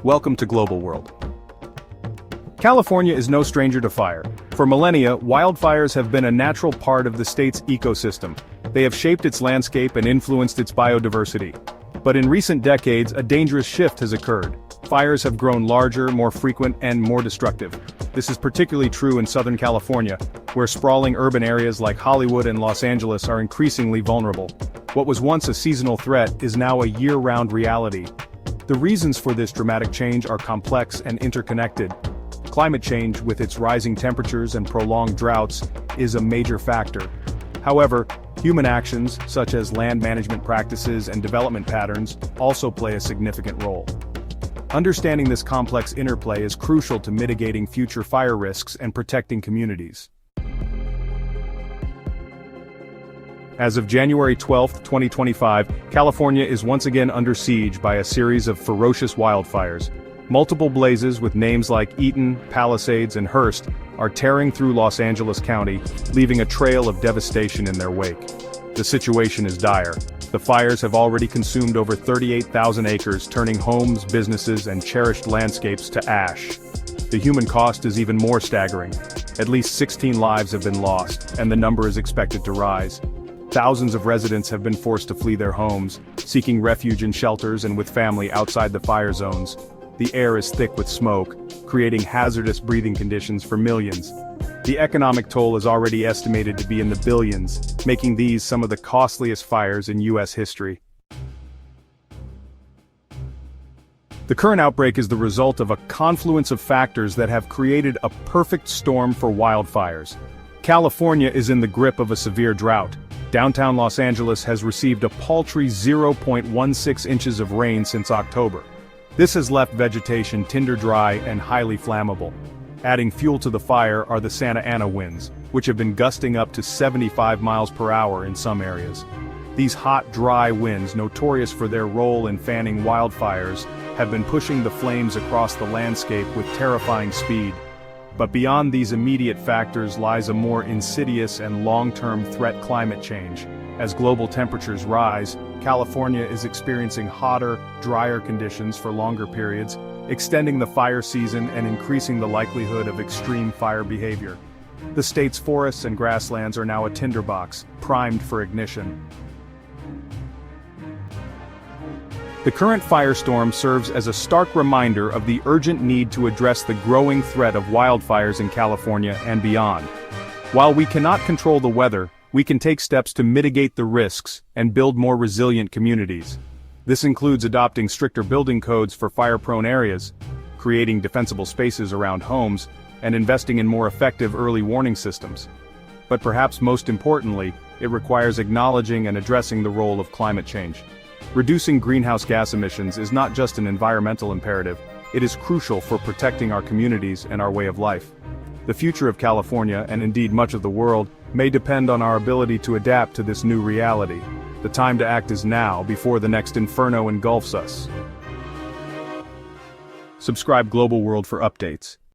Welcome to Global World. California is no stranger to fire. For millennia, wildfires have been a natural part of the state's ecosystem. They have shaped its landscape and influenced its biodiversity. But in recent decades, a dangerous shift has occurred. Fires have grown larger, more frequent, and more destructive. This is particularly true in Southern California, where sprawling urban areas like Hollywood and Los Angeles are increasingly vulnerable. What was once a seasonal threat is now a year-round reality. The reasons for this dramatic change are complex and interconnected. Climate change, with its rising temperatures and prolonged droughts, is a major factor. However, human actions, such as land management practices and development patterns, also play a significant role. Understanding this complex interplay is crucial to mitigating future fire risks and protecting communities. As of January 12, 2025, California is once again under siege by a series of ferocious wildfires. Multiple blazes with names like Eaton, Palisades, and Hearst are tearing through Los Angeles County, leaving a trail of devastation in their wake. The situation is dire. The fires have already consumed over 38,000 acres, turning homes, businesses, and cherished landscapes to ash. The human cost is even more staggering. At least 16 lives have been lost, and the number is expected to rise. Thousands of residents have been forced to flee their homes, seeking refuge in shelters and with family outside the fire zones. The air is thick with smoke, creating hazardous breathing conditions for millions. The economic toll is already estimated to be in the billions, making these some of the costliest fires in U.S. history. The current outbreak is the result of a confluence of factors that have created a perfect storm for wildfires. California is in the grip of a severe drought. Downtown Los Angeles has received a paltry 0.16 inches of rain since October. This has left vegetation tinder dry and highly flammable. Adding fuel to the fire are the Santa Ana winds, which have been gusting up to 75 miles per hour in some areas. These hot, dry winds, notorious for their role in fanning wildfires, have been pushing the flames across the landscape with terrifying speed. But beyond these immediate factors lies a more insidious and long-term threat: climate change. As global temperatures rise, California is experiencing hotter, drier conditions for longer periods, extending the fire season and increasing the likelihood of extreme fire behavior. The state's forests and grasslands are now a tinderbox, primed for ignition. The current firestorm serves as a stark reminder of the urgent need to address the growing threat of wildfires in California and beyond. While we cannot control the weather, we can take steps to mitigate the risks and build more resilient communities. This includes adopting stricter building codes for fire-prone areas, creating defensible spaces around homes, and investing in more effective early warning systems. But perhaps most importantly, it requires acknowledging and addressing the role of climate change. Reducing greenhouse gas emissions is not just an environmental imperative, it is crucial for protecting our communities and our way of life. The future of California, and indeed much of the world, may depend on our ability to adapt to this new reality. The time to act is now, before the next inferno engulfs us. Subscribe Global World for updates.